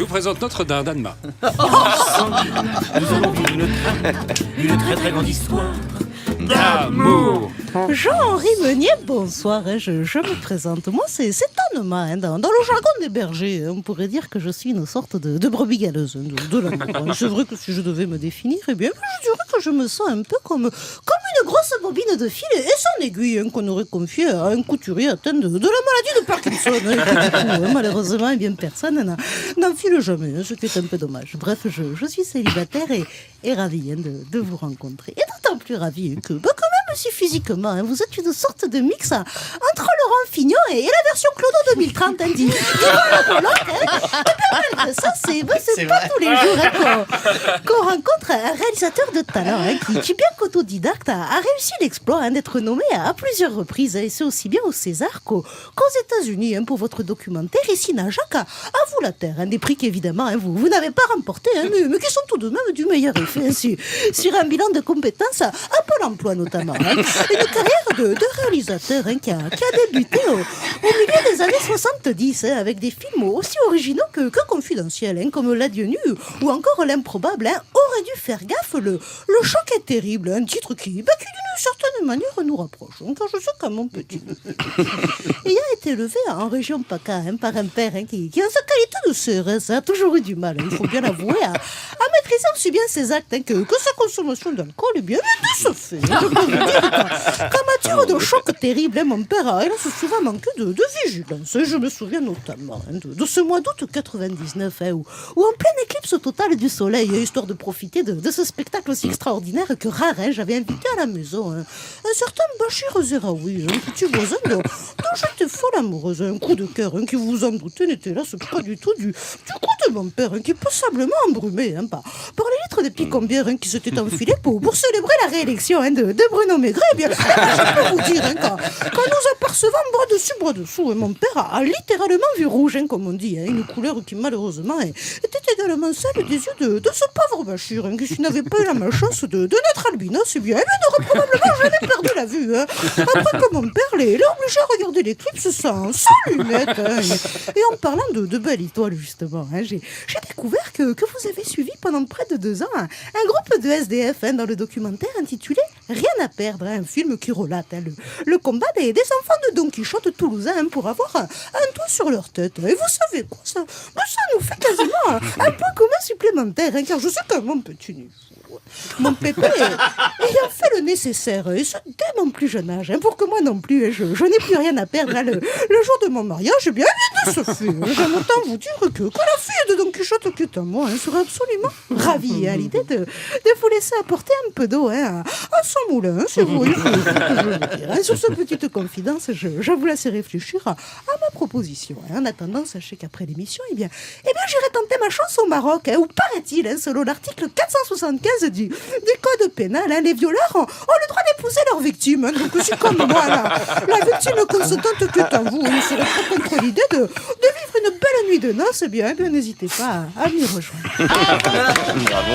présente notre dindalma. Nous allons vivre une très très grande histoire D'amour. Jean-Henri Meunier, bonsoir, je me présente. Moi, c'est Anema, dans le jargon des bergers. On pourrait dire que je suis une sorte de brebis galeuse de l'amour. C'est vrai que si je devais me définir, eh bien, je dirais que je me sens un peu comme une grosse bobine de fil et son aiguille qu'on aurait confiée à un couturier atteint de la maladie de Parkinson. Et du coup, malheureusement, eh bien, personne n'en file jamais, ce qui est un peu dommage. Bref, je suis célibataire et ravie de vous rencontrer. Et d'autant plus ravie que, quand même, si physiquement, vous êtes une sorte de mix entre Laurent Fignon et la version Clodo 2030, dit la Pologne, Et bien, malgré ça, c'est pas tous les jours qu'on rencontre un réalisateur de talent qui bien qu'autodidacte, a réussi l'exploit d'être nommé à plusieurs reprises, et c'est aussi bien au César qu'aux États-Unis pour votre documentaire. Et Sina Jacques, à vous la terre, des prix qu'évidemment vous n'avez pas remporté, mais qui sont tout de même du meilleur effet sur un bilan de compétences à Pôle emploi notamment. Une carrière de réalisateur qui a débuté au milieu des années 70 avec des films aussi originaux que confidentiels, comme L'Adieu nu ou encore L'Improbable. Aurait dû faire gaffe, le choc est terrible, un titre qui d'une certaine manière nous rapproche, car je sais qu'à mon petit ayant été élevé en région PACA par un père qui en sa qualité de CRS a toujours eu du mal, il faut bien avouer, à maîtriser aussi bien ses actes que sa consommation d'alcool. Et bien de ce fait, je peux vous dire qu'en matière de choc terrible, mon père a souvent manqué de vigilance. Je me souviens notamment de ce mois d'août 99 où en pleine éclipse totale du soleil, histoire de profiter de ce spectacle aussi extraordinaire que rare, j'avais invité à la maison un certain Bachir Zeraoui, un petit voisin dont j'étais folle amoureuse. Un coup de cœur qui, vous vous en doutez, n'était là pas du tout du coup de mon père, qui passablement embrumé par les litres de picombière qui s'était enfilé pour célébrer la réélection de Bruno Maigret. Eh bien, je peux vous dire, quand nous apercevons bras dessous, mon père a littéralement vu rouge, comme on dit, une couleur qui malheureusement était également celle des yeux de ce pauvre Bachir, qui s'il n'avait pas eu la malchance de naître albinos, eh bien, n'aurait probablement jamais perdu la vue. Après que mon père l'ait obligé à regarder l'éclipse sans lunettes. Et en parlant de belle étoile, justement, j'ai découvert que vous avez suivi pendant près de 2 ans un groupe de SDF dans le documentaire intitulé Rien à perdre, un film qui relate le combat des enfants de Don Quichotte toulousain pour avoir un toit sur leur tête. Et vous savez quoi, ça nous fait quasiment un point commun supplémentaire, car je sais que mon petit nid, mon pépé ayant fait le nécessaire, et ce dès mon plus jeune âge, pour que moi non plus, je n'ai plus rien à perdre le jour de mon mariage, eh bien de ce fait, j'aime autant vous dire que la fille de Don Quichotte qui est à moi serait absolument ravie à l'idée de vous laisser apporter un peu d'eau à son moulin, c'est vous, il faut que je le dire. Sur cette petite confidence, je vous laisse réfléchir à ma proposition. En attendant, sachez qu'après l'émission, eh bien j'irai tenter ma chance au Maroc, où paraît-il, selon l'article 475 du code pénal, les violeurs ont le droit d'épouser leurs victimes. Donc si comme moi, la victime consentante qui est à vous ne serait pas contre l'idée de vivre une belle nuit de noces, eh bien n'hésitez pas à m'y rejoindre. Bravo.